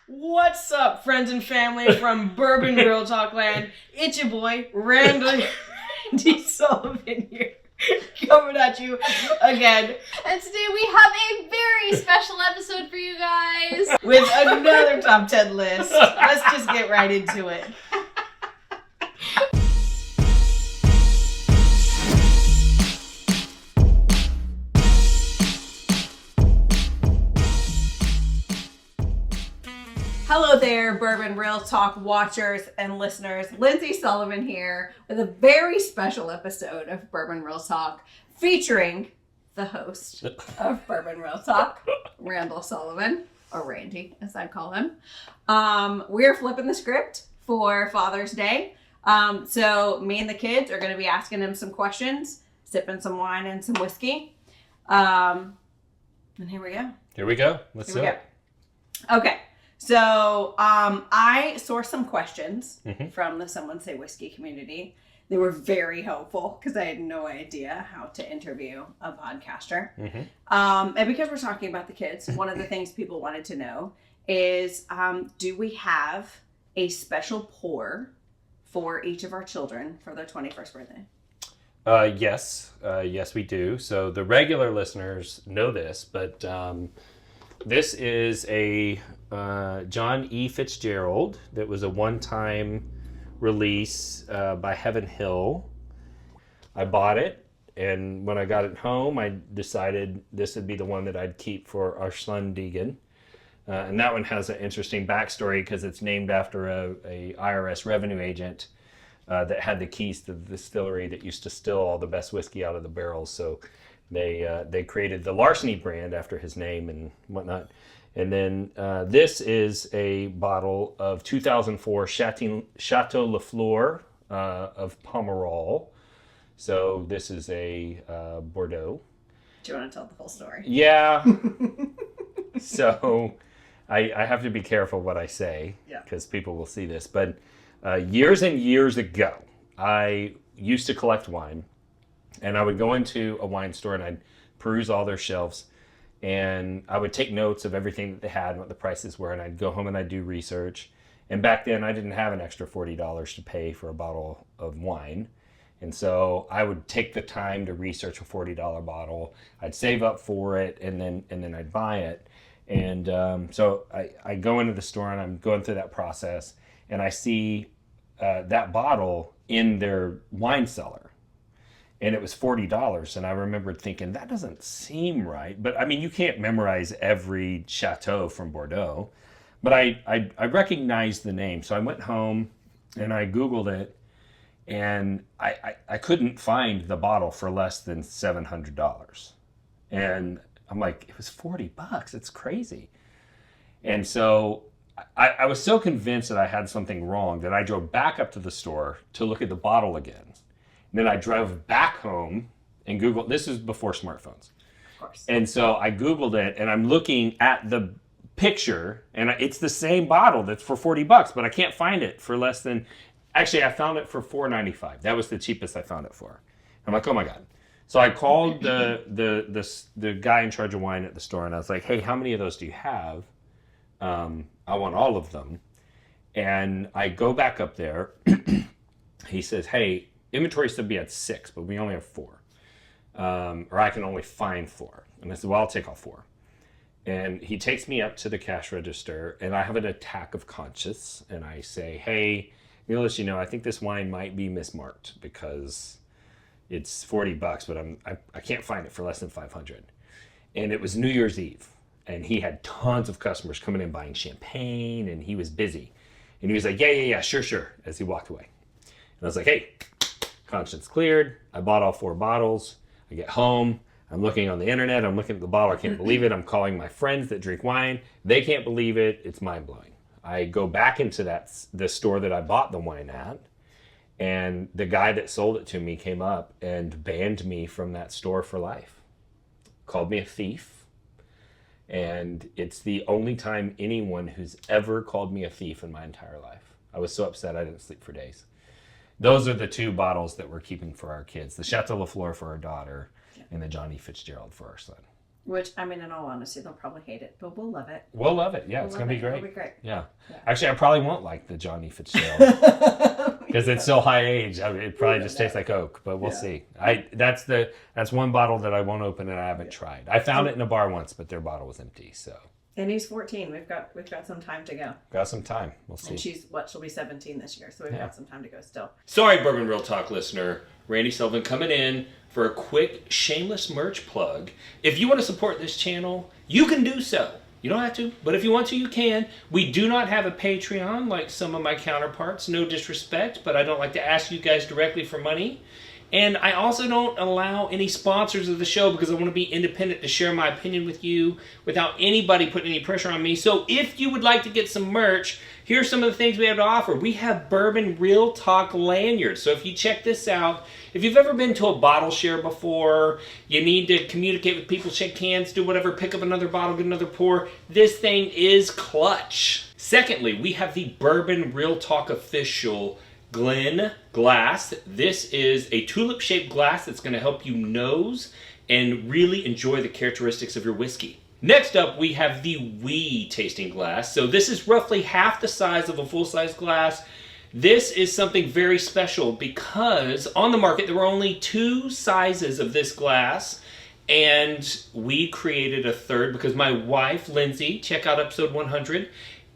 What's up, friends and family from Bourbon Real Talk Land? It's your boy, Randy Sullivan here, coming at you again. And today we have a very special episode for you guys. With another top 10 list. Let's just get right into it. Hello there, Bourbon Real Talk watchers and listeners. Lindsey Sullivan here with a very special episode of Bourbon Real Talk featuring the host of Bourbon Real Talk, Randall Sullivan, or Randy as I call him. We're flipping the script for Father's Day. So me and the kids are going to be asking him some questions, sipping some wine and some whiskey. And here we go. Here we go. Let's do it. Okay. So, I sourced some questions from the Someone Say Whiskey community. They were very helpful because I had no idea how to interview a podcaster. And because we're talking about the kids, one of the things people wanted to know is, do we have a special pour for each of our children for their 21st birthday? Yes, we do. So the regular listeners know this, but this is a John E. Fitzgerald that was a one-time release by Heaven Hill. I bought it, and when I got it home, I decided this would be the one that I'd keep for our son, Deegan. And that one has an interesting backstory because it's named after a IRS revenue agent that had the keys to the distillery that used to still all the best whiskey out of the barrels. So they created the Larceny brand after his name and whatnot. And then this is a bottle of 2004 Chateau Lafleur of Pomerol. So this is a Bordeaux. Do you want to tell the whole story? Yeah. So I have to be careful what I say because people will see this. But years and years ago, I used to collect wine. And I would go into a wine store and I'd peruse all their shelves. And I would take notes of everything that they had and what the prices were. And I'd go home and I'd do research. And back then I didn't have an extra $40 to pay for a bottle of wine. And so I would take the time to research a $40 bottle. I'd save up for it and then I'd buy it. And so I go into the store and I'm going through that process. And I see that bottle in their wine cellar. And it was $40, and I remembered thinking, that doesn't seem right. But, I mean, you can't memorize every chateau from Bordeaux. But I recognized the name. So I went home, and I Googled it, and I couldn't find the bottle for less than $700. And I'm like, it was $40. It's crazy. And so I was so convinced that I had something wrong that I drove back up to the store to look at the bottle again. Then I drove back home and Googled, this is before smartphones. Of course. And so I Googled it and I'm looking at the picture and it's the same bottle that's for $40, but I can't find it for less than, actually I found it for $4.95. That was the cheapest I found it for. I'm like, oh my God. So I called the guy in charge of wine at the store and I was like, hey, how many of those do you have? I want all of them. And I go back up there. He says, hey, inventory said we had 6, but we only have 4. Or I can only find 4. And I said, well, I'll take all 4. And he takes me up to the cash register, and I have an attack of conscience. And I say, hey, let you know, I think this wine might be mismarked because it's $40, but I can't find it for less than $500. And it was New Year's Eve. And he had tons of customers coming in buying champagne, and he was busy. And he was like, yeah, sure, as he walked away. And I was like, hey, conscience cleared. I bought all 4 bottles. I get home. I'm looking on the internet. I'm looking at the bottle. I can't believe it. I'm calling my friends that drink wine. They can't believe it. It's mind-blowing. I go back into the store that I bought the wine at, and the guy that sold it to me came up and banned me from that store for life. Called me a thief. And it's the only time anyone who's ever called me a thief in my entire life. I was so upset I didn't sleep for days. Those are the 2 bottles that we're keeping for our kids. The Chateau Lafleur for our daughter and the John E. Fitzgerald for our son. Which, I mean, in all honesty, they'll probably hate it, but we'll love it. We'll love it. Yeah, We'll it's love going to be it. great. It'll be great. Yeah. Yeah. Actually, I probably won't like the Johnny Fitzgerald because it's so high age. I mean, it probably just tastes like Coke, but we'll see. That's one bottle that I won't open and I haven't tried. I found it in a bar once, but their bottle was empty. So. And he's 14. We've got some time to go. Got some time. We'll see. And she'll be 17 this year, so we've got some time to go still. Sorry, Bourbon Real Talk listener. Randy Sullivan coming in for a quick Shameless merch plug. If you want to support this channel, you can do so. You don't have to, but if you want to, you can. We do not have a Patreon like some of my counterparts. No disrespect, but I don't like to ask you guys directly for money. And I also don't allow any sponsors of the show because I want to be independent to share my opinion with you without anybody putting any pressure on me. So if you would like to get some merch, here's some of the things we have to offer. We have Bourbon Real Talk lanyards. So if you check this out, if you've ever been to a bottle share before, you need to communicate with people, shake hands, do whatever, pick up another bottle, get another pour, this thing is clutch. Secondly, we have the Bourbon Real Talk official Glen glass. This is a tulip-shaped glass that's going to help you nose and really enjoy the characteristics of your whiskey. Next up, we have the Wee tasting glass. So this is roughly half the size of a full-size glass. This is something very special because on the market there were only 2 sizes of this glass, and we created a third because my wife, Lindsey, check out episode 100,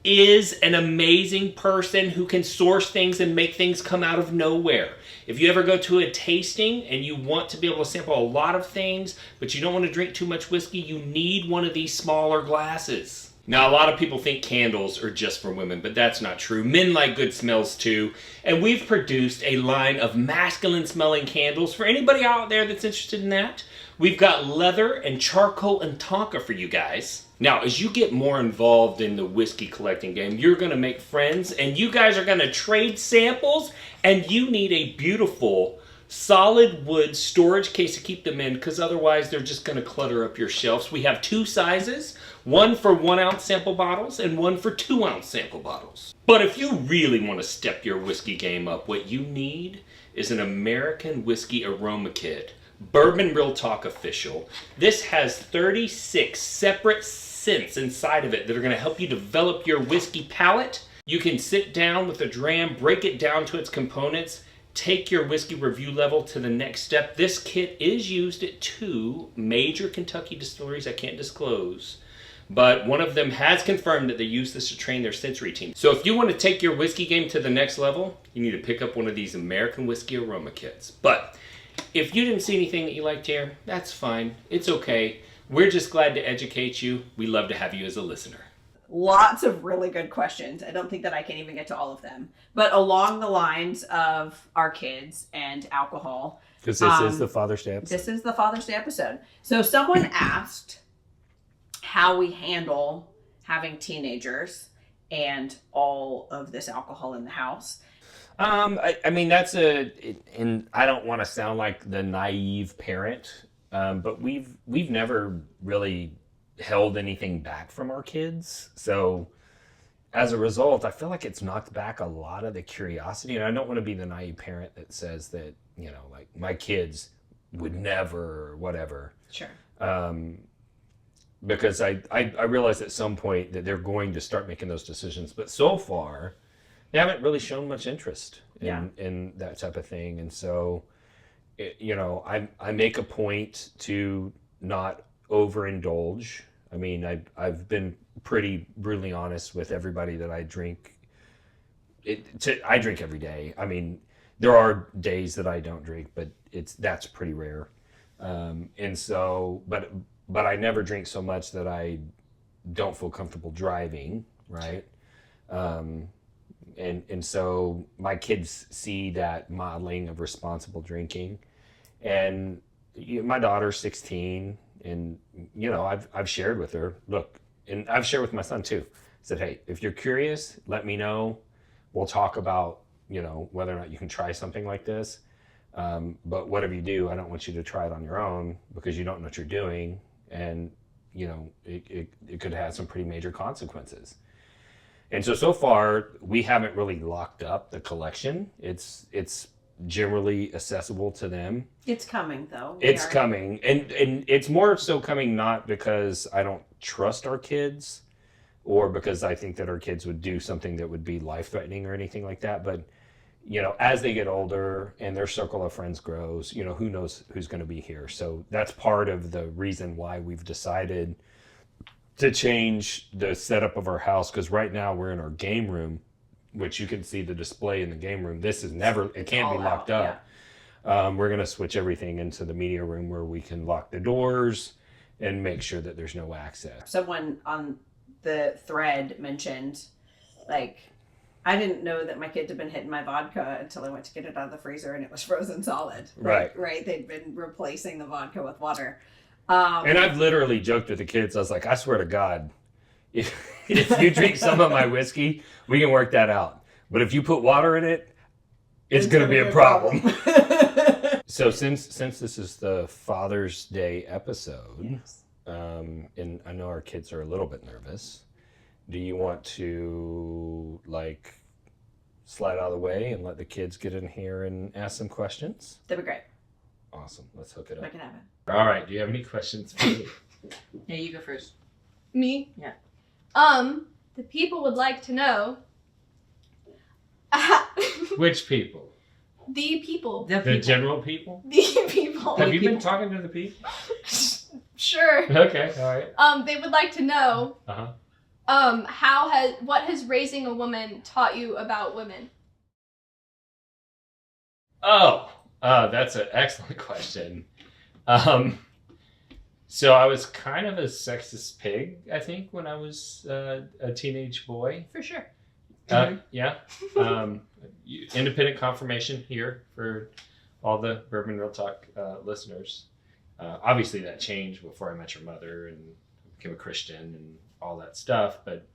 is an amazing person who can source things and make things come out of nowhere. If you ever go to a tasting and you want to be able to sample a lot of things, but you don't want to drink too much whiskey, you need one of these smaller glasses. Now, a lot of people think candles are just for women, but that's not true. Men like good smells too. And we've produced a line of masculine smelling candles for anybody out there that's interested in that. We've got leather and charcoal and tonka for you guys. Now, as you get more involved in the whiskey collecting game, you're going to make friends and you guys are going to trade samples, and you need a beautiful solid wood storage case to keep them in because otherwise they're just going to clutter up your shelves. We have 2 sizes, one for 1 ounce sample bottles and one for 2 ounce sample bottles. But if you really want to step your whiskey game up, what you need is an American Whiskey Aroma Kit. Bourbon Real Talk official. This has 36 separate scents inside of it that are going to help you develop your whiskey palate. You can sit down with a dram, break it down to its components, take your whiskey review level to the next step. This kit is used at 2 major Kentucky distilleries I can't disclose, but one of them has confirmed that they use this to train their sensory team. So if you want to take your whiskey game to the next level, you need to pick up one of these American Whiskey Aroma Kits. But if you didn't see anything that you liked here, that's fine. It's okay. We're just glad to educate you. We love to have you as a listener. Lots of really good questions. I don't think that I can even get to all of them. But along the lines of our kids and alcohol. Because this is the Father's Day episode. This is the Father's Day episode. So someone asked how we handle having teenagers and all of this alcohol in the house. I mean, and I don't want to sound like the naive parent, but we've never really held anything back from our kids. So as a result, I feel like it's knocked back a lot of the curiosity. And I don't want to be the naive parent that says that, you know, like my kids would never or whatever. Sure. Because I realize at some point that they're going to start making those decisions. But so far, they haven't really shown much interest in that type of thing. And so, you know, I make a point to not overindulge. I mean, I've been pretty brutally honest with everybody that I drink. I drink every day. I mean, there are days that I don't drink, but that's pretty rare. And so, but I never drink so much that I don't feel comfortable driving, right? And so my kids see that modeling of responsible drinking, and my daughter's 16, and you know I've shared with her, look, and I've shared with my son too. I said, hey, if you're curious, let me know. We'll talk about, you know, whether or not you can try something like this. But whatever you do, I don't want you to try it on your own because you don't know what you're doing, and you know it could have some pretty major consequences. And so far, we haven't really locked up the collection. It's generally accessible to them. It's coming, though. It's coming. And it's more so coming not because I don't trust our kids or because I think that our kids would do something that would be life-threatening or anything like that. But, you know, as they get older and their circle of friends grows, you know, who knows who's going to be here. So that's part of the reason why we've decided to change the setup of our house, because right now we're in our game room, which you can see the display in the game room. This is never, it can't be locked up. Yeah. We're going to switch everything into the media room where we can lock the doors and make sure that there's no access. Someone on the thread mentioned, like, I didn't know that my kids had been hitting my vodka until I went to get it out of the freezer and it was frozen solid. Right. They'd been replacing the vodka with water. And I've literally joked with the kids. I was like, I swear to God, if you drink some of my whiskey, we can work that out. But if you put water in it, it's going to be a problem. So since this is the Father's Day episode, yes. And I know our kids are a little bit nervous, do you want to like slide out of the way and let the kids get in here and ask some questions? That'd be great. Awesome. Let's hook it up. Make it happen. All right. Do you have any questions for me? Yeah, you go first. Me? Yeah. The people would like to know. Which people? The people. The general people? The people. Have you been talking to the people? Sure. Okay. All right. They would like to know. What has raising a woman taught you about women? That's an excellent question. So I was kind of a sexist pig, I think, when I was a teenage boy. For sure. Yeah. Independent confirmation here for all the Bourbon Real Talk listeners. Obviously that changed before I met your mother and became a Christian and all that stuff. But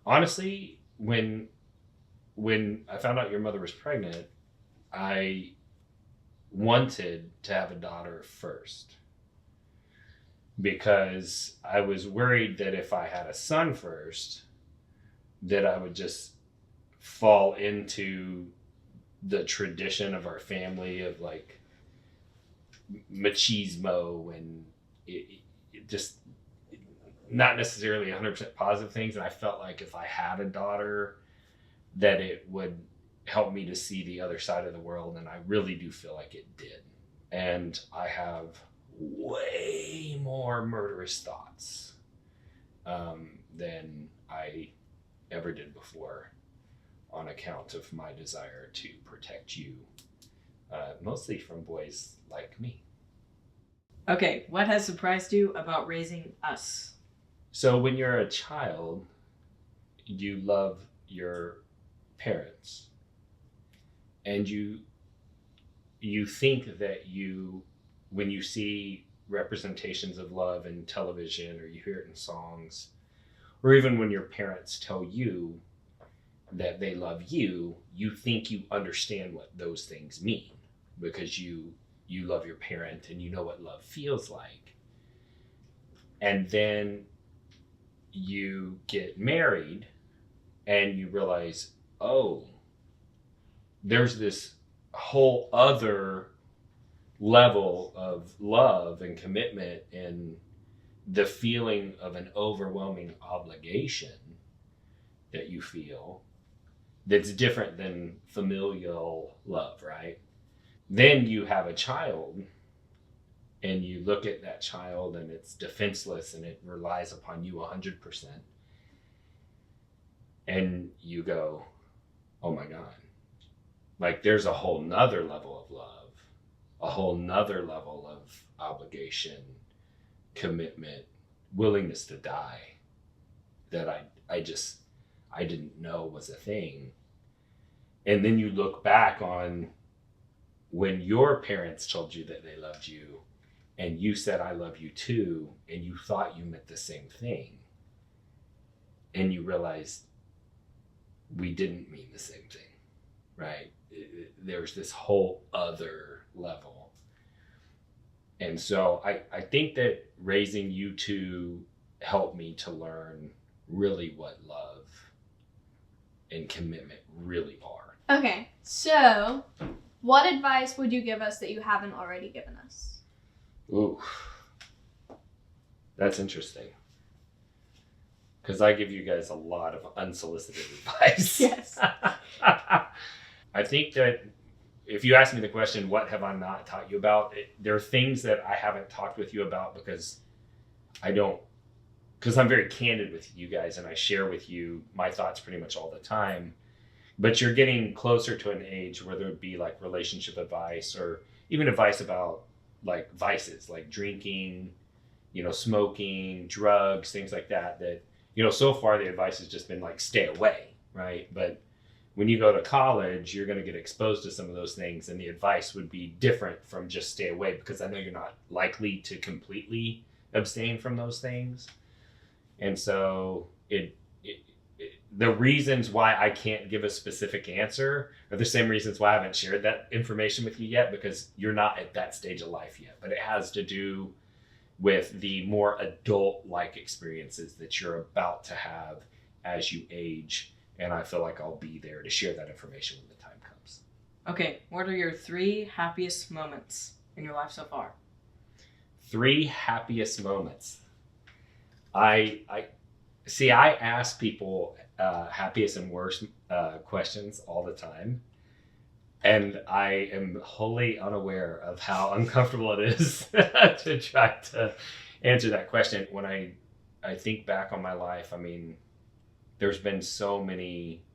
honestly, when I found out your mother was pregnant, I wanted to have a daughter first because I was worried that if I had a son first, that I would just fall into the tradition of our family of like machismo and it just not necessarily 100% positive things. And I felt like if I had a daughter, that it would help me to see the other side of the world. And I really do feel like it did. And I have way more murderous thoughts than I ever did before on account of my desire to protect you, mostly from boys like me. Okay, what has surprised you about raising us? So when you're a child, you love your parents. And you think that when you see representations of love in television or you hear it in songs, or even when your parents tell you that they love you, you think you understand what those things mean because you love your parent and you know what love feels like. And then you get married and you realize, oh, there's this whole other level of love and commitment and the feeling of an overwhelming obligation that you feel that's different than familial love, right? Then you have a child and you look at that child and it's defenseless and it relies upon you 100%. And you go, oh my God. Like there's a whole nother level of love, a whole nother level of obligation, commitment, willingness to die that I didn't know was a thing. And then you look back on when your parents told you that they loved you and you said, I love you too, and you thought you meant the same thing. And you realized we didn't mean the same thing, right? There's this whole other level. And so I think that raising you two helped me to learn really what love and commitment really are. Okay, so what advice would you give us that you haven't already given us? Ooh, that's interesting. Because I give you guys a lot of unsolicited advice. Yes. I think that if you ask me the question, what have I not taught you about? There are things that I haven't talked with you about because I'm very candid with you guys and I share with you my thoughts pretty much all the time. But you're getting closer to an age where there would be like relationship advice or even advice about like vices, like drinking, smoking, drugs, things like that, so far the advice has just been like, stay away, right? But when you go to college, you're going to get exposed to some of those things and the advice would be different from just stay away because I know you're not likely to completely abstain from those things. And so the reasons why I can't give a specific answer are the same reasons why I haven't shared that information with you yet, because you're not at that stage of life yet. But it has to do with the more adult-like experiences that you're about to have as you age. And I feel like I'll be there to share that information when the time comes. Okay, what are your 3 happiest moments in your life so far? 3 happiest moments. I ask people happiest and worst questions all the time. And I am wholly unaware of how uncomfortable it is to try to answer that question. When I think back on my life, I mean, there's been so many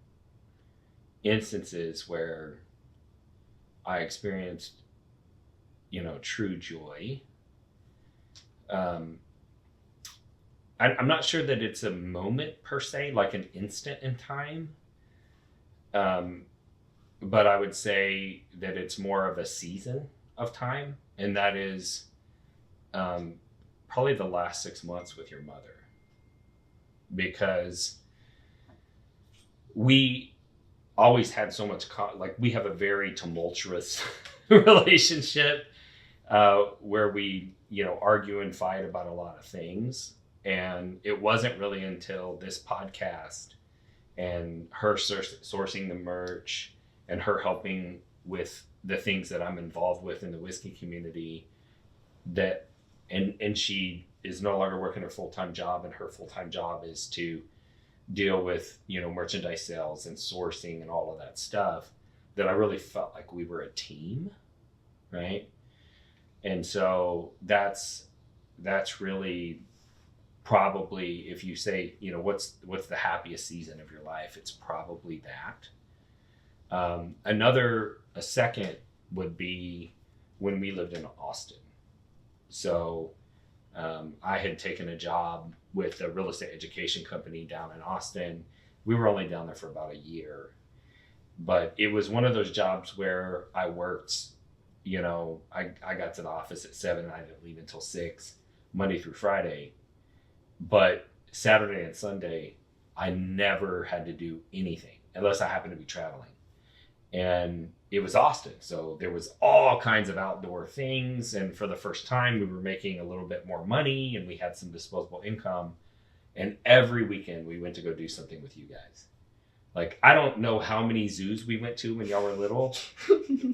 instances where I experienced, true joy. I'm not sure that it's a moment per se, like an instant in time. But I would say that it's more of a season of time. And that is probably the last 6 months with your mother. Because we always had so much, we have a very tumultuous relationship where we, argue and fight about a lot of things. And it wasn't really until this podcast and her sourcing the merch and her helping with the things that I'm involved with in the whiskey community that, and she is no longer working her full-time job, and her full-time job is to deal with, merchandise sales and sourcing and all of that stuff, that I really felt like we were a team, right? And so that's really probably, if you say, what's the happiest season of your life, it's probably that. A second would be when we lived in Austin. So I had taken a job with a real estate education company down in Austin. We were only down there for about a year, but it was one of those jobs where I worked, I got to the office at 7 and I didn't leave until 6, Monday through Friday. But Saturday and Sunday, I never had to do anything unless I happened to be traveling. And it was Austin. So there was all kinds of outdoor things. And for the first time, we were making a little bit more money and we had some disposable income. And every weekend we went to go do something with you guys. Like, I don't know how many zoos we went to when y'all were little,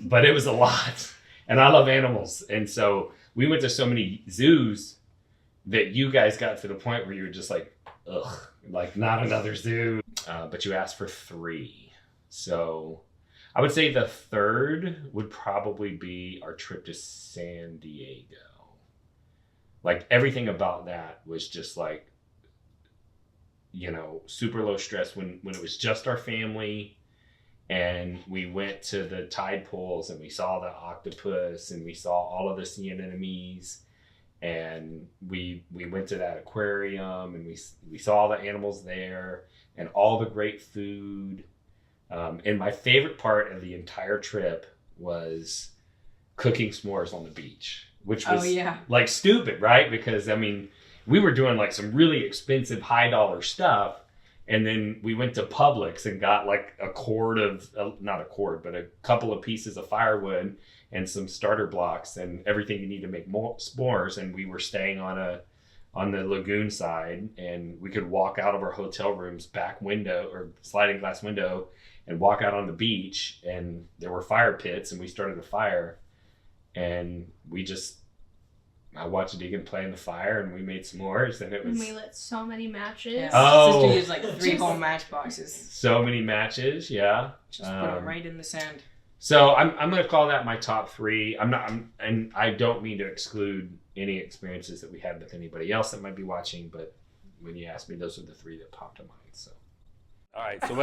but it was a lot. And I love animals. And so we went to so many zoos that you guys got to the point where you were just like, ugh, like not another zoo. But you asked for 3. So I would say the third would probably be our trip to San Diego. Like, everything about that was just like, super low stress when it was just our family. And we went to the tide pools and we saw the octopus and we saw all of the sea anemones. And we went to that aquarium and we saw all the animals there and all the great food. And my favorite part of the entire trip was cooking s'mores on the beach, which was like stupid, right? Because we were doing like some really expensive high dollar stuff. And then we went to Publix and got like a couple of pieces of firewood and some starter blocks and everything you need to make more s'mores. And we were staying on on the lagoon side, and we could walk out of our hotel room's back window or sliding glass window and walk out on the beach, and there were fire pits, and we started a fire, and I watched Deegan play in the fire, and we made s'mores, and it was... We lit so many matches. Yeah. Oh. Sister used like 3 whole matchboxes. So many matches, yeah. Just put them right in the sand. So I'm going to call that my top 3. And I don't mean to exclude any experiences that we had with anybody else that might be watching, but when you asked me, those are the 3 that popped to mind. So, all right. So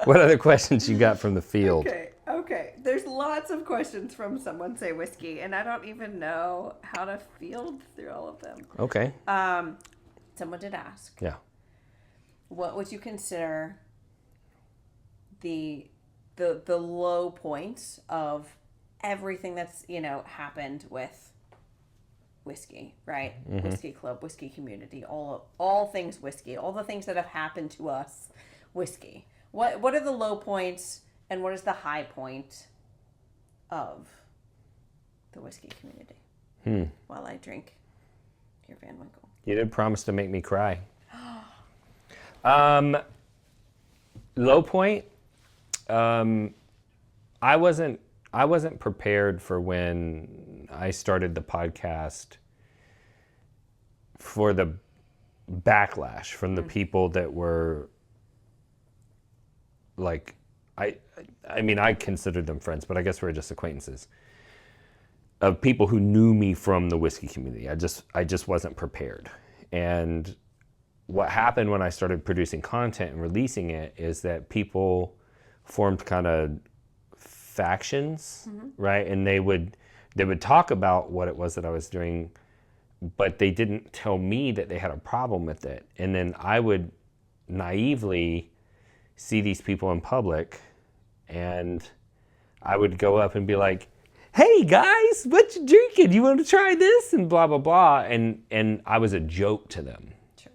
what other questions you got from the field? Okay. There's lots of questions from Someone Say Whiskey, and I don't even know how to field through all of them. Okay. Someone did ask. Yeah. What would you consider the low points of everything that's, happened with whiskey, right? Mm-hmm. Whiskey club, whiskey community, all things whiskey, all the things that have happened to us, whiskey. What are the low points and what is the high point of the whiskey community? While I drink your Van Winkle. You did promise to make me cry. Low point. I wasn't prepared for when I started the podcast for the backlash from the people that were like, I mean, I considered them friends, but I guess we're just acquaintances of people who knew me from the whiskey community. I just wasn't prepared. And what happened when I started producing content and releasing it is that people formed kind of factions, right? And they would talk about what it was that I was doing, but they didn't tell me that they had a problem with it. And then I would naively see these people in public, and I would go up and be like, "Hey guys, what you drinking? You want to try this?" And blah, blah, blah. And I was a joke to them. Sure.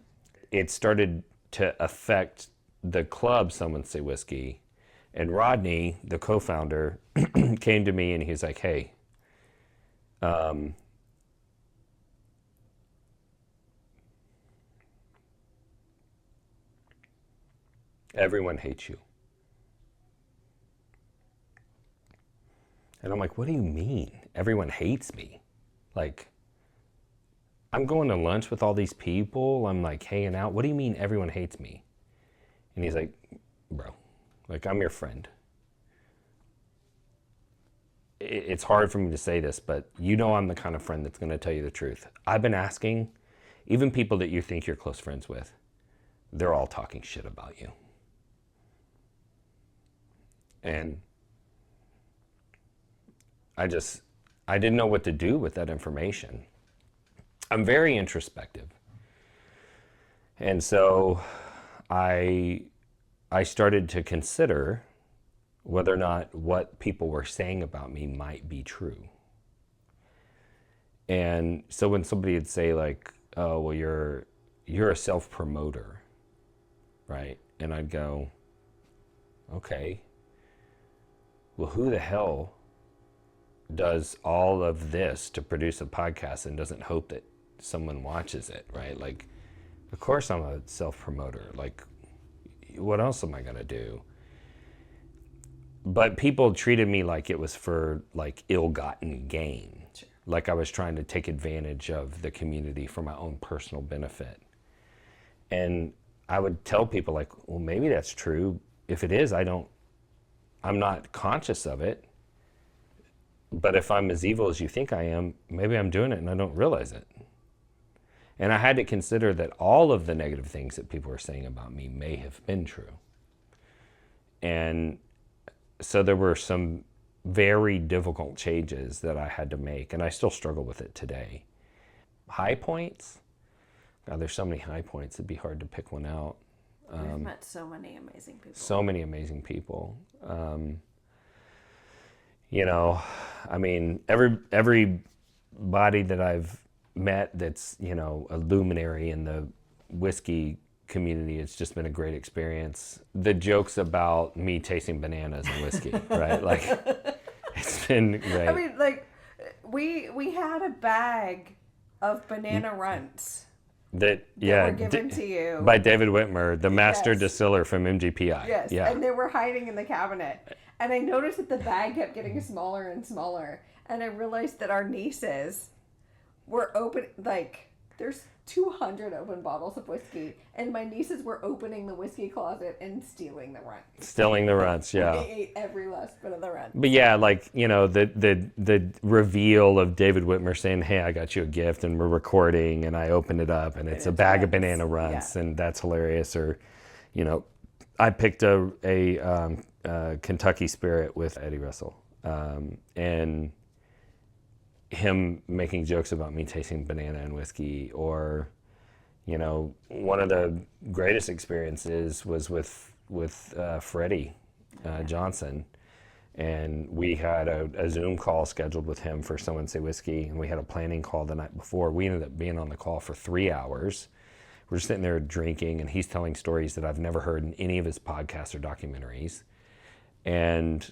It started to affect the club, Someone Say Whiskey. And Rodney, the co-founder, came to me and he was like, "Hey, everyone hates you." And I'm like, "What do you mean? Everyone hates me? Like, I'm going to lunch with all these people. I'm like hanging out. What do you mean everyone hates me?" And he's like, "Bro, like, I'm your friend. It's hard for me to say this, but I'm the kind of friend that's going to tell you the truth. I've been asking, even people that you think you're close friends with, they're all talking shit about you." And I didn't know what to do with that information. I'm very introspective. And so I started to consider whether or not what people were saying about me might be true. And so when somebody would say like, "Oh, well, you're a self-promoter," right? And I'd go, "Okay, well, who the hell does all of this to produce a podcast and doesn't hope that someone watches it," right? Like, of course I'm a self-promoter. Like, what else am I gonna do? But people treated me like it was for like ill-gotten gain. Sure. Like I was trying to take advantage of the community for my own personal benefit. And I would tell people like, well, maybe that's true. If it is, I'm not conscious of it. But if I'm as evil as you think I am, maybe I'm doing it and I don't realize it. And I had to consider that all of the negative things that people were saying about me may have been true. And so there were some very difficult changes that I had to make, and I still struggle with it today. High points? God, there's so many high points, it'd be hard to pick one out. We've met so many amazing people. So many amazing people. I mean, everybody that I've met that's, a luminary in the whiskey community, it's just been a great experience. The jokes about me tasting bananas and whiskey, right? Like, it's been great. I mean, like, we had a bag of banana runts that were given to you by David Whitmer, the master Yes. distiller from MGPI. Yes, Yeah. and they were hiding in the cabinet. And I noticed that the bag kept getting smaller and smaller. And I realized that our nieces were open, like, there's 200 open bottles of whiskey. And my nieces were opening the whiskey closet and stealing the runts. Stealing the runts, yeah. They ate every last bit of the runts. But yeah, like, you know, the reveal of David Whitmer saying, "Hey, I got you a gift," and we're recording, and I open it up, and it's a bag of banana runts, and that's hilarious. Or, you know, I picked a Kentucky Spirit with Eddie Russell, and him making jokes about me tasting banana and whiskey. Or, you know, one of the greatest experiences was with Freddie Johnson, and we had a Zoom call scheduled with him for Someone Say Whiskey, and we had a planning call the night before. We ended up being on the call for 3 hours. We're just sitting there drinking, and he's telling stories that I've never heard in any of his podcasts or documentaries. And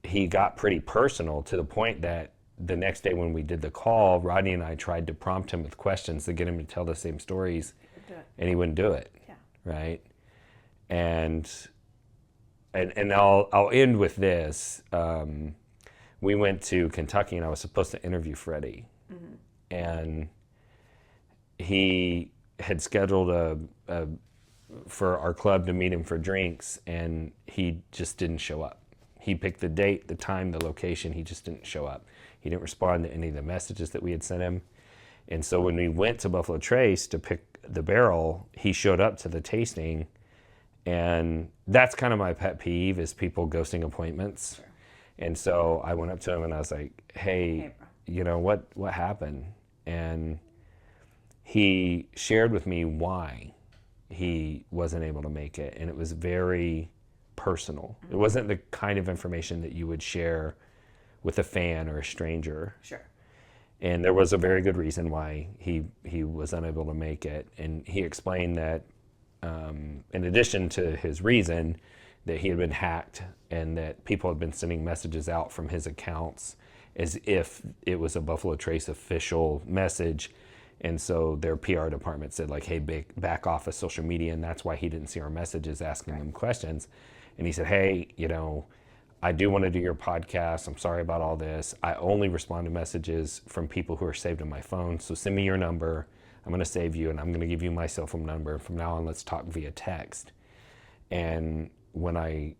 he got pretty personal to the point that the next day when we did the call, Rodney and I tried to prompt him with questions to get him to tell the same stories, and he wouldn't do it. Yeah. Right? And I'll end with this. We went to Kentucky, and I was supposed to interview Freddie. Mm-hmm. And he had scheduled for our club to meet him for drinks, and he just didn't show up. He picked the date, the time, the location. He just didn't show up. He didn't respond to any of the messages that we had sent him. And so when we went to Buffalo Trace to pick the barrel, he showed up to the tasting. And that's kind of my pet peeve, is people ghosting appointments. Sure. And so I went up to him and I was like, hey you know, what happened? And he shared with me why he wasn't able to make it. And it was very personal. Mm-hmm. It wasn't the kind of information that you would share with a fan or a stranger. Sure. And there was a very good reason why he was unable to make it. And he explained that in addition to his reason, that he had been hacked and that people had been sending messages out from his accounts as if it was a Buffalo Trace official message. And so their PR department said, like, hey, back off of social media. And that's why he didn't see our messages asking them questions. And he said, hey, you know, I do want to do your podcast. I'm sorry about all this. I only respond to messages from people who are saved in my phone. So send me your number. I'm going to save you, and I'm going to give you my cell phone number. From now on, let's talk via text. And when a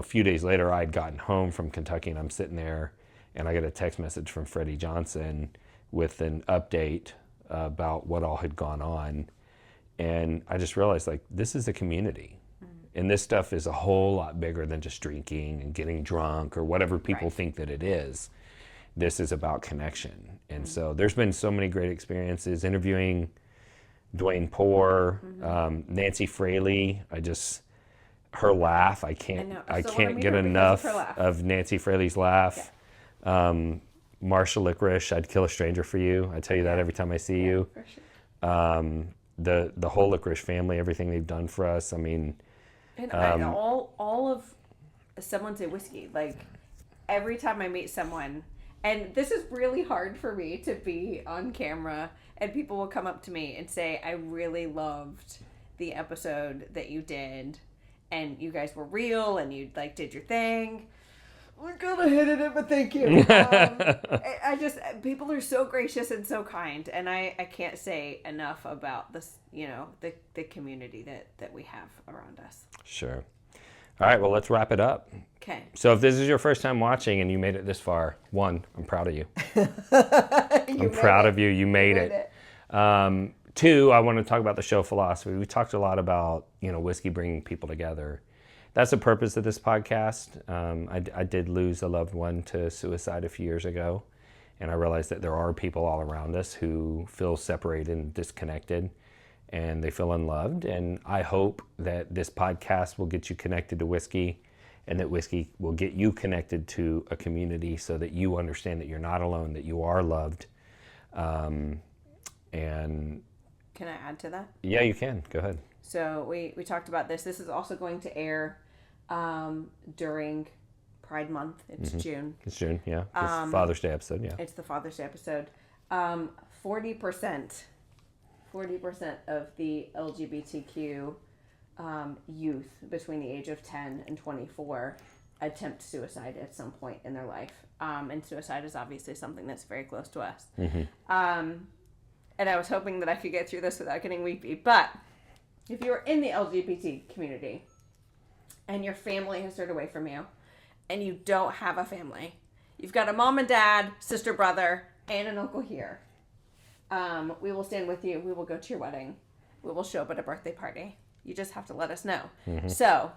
few days later, I'd gotten home from Kentucky, and I'm sitting there, and I get a text message from Freddie Johnson with an update about what all had gone on. And I just realized, like, this is a community. And this stuff is a whole lot bigger than just drinking and getting drunk or whatever people think that it is. This is about connection. And so there's been so many great experiences interviewing Dwayne Poore, Nancy Fraley. Her laugh, I can't get enough of Nancy Fraley's laugh. Yeah. Marsha Licorice, I'd kill a stranger for you. I tell you that every time I see you. For sure. The whole Licorice family, everything they've done for us. I mean, and all of Someone Say Whiskey, like, every time I meet someone, and this is really hard for me to be on camera, and people will come up to me and say, I really loved the episode that you did, and you guys were real, and you, like, did your thing. We're gonna hit it, but thank you. People are so gracious and so kind, and I can't say enough about this, you know, the community that we have around us. Sure. All right, well, let's wrap it up. Okay. So if this is your first time watching and you made it this far, 1, I'm proud of you. I'm proud of you. You made it. 2, I want to talk about the show philosophy. We talked a lot about, you know, whiskey bringing people together. That's the purpose of this podcast. I did lose a loved one to suicide a few years ago, and I realized that there are people all around us who feel separated and disconnected, and they feel unloved. And I hope that this podcast will get you connected to whiskey, and that whiskey will get you connected to a community so that you understand that you're not alone, that you are loved. And can I add to that? Yeah, you can. Go ahead. So we talked about this. This is also going to air during Pride Month. It's June. It's June, yeah. It's Father's Day episode, yeah. It's the Father's Day episode. 40% of the LGBTQ youth between the age of 10 and 24 attempt suicide at some point in their life. And suicide is obviously something that's very close to us. And I was hoping that I could get through this without getting weepy. But if you're in the LGBT community and your family has turned away from you and you don't have a family, you've got a mom and dad, sister, brother, and an uncle here. We will stand with you. We will go to your wedding. We will show up at a birthday party. You just have to let us know. So,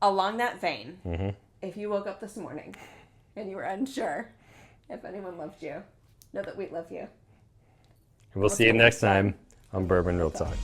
along that vein, if you woke up this morning and you were unsure if anyone loved you, know that we love you. We'll see you next time on Bourbon Real Talk.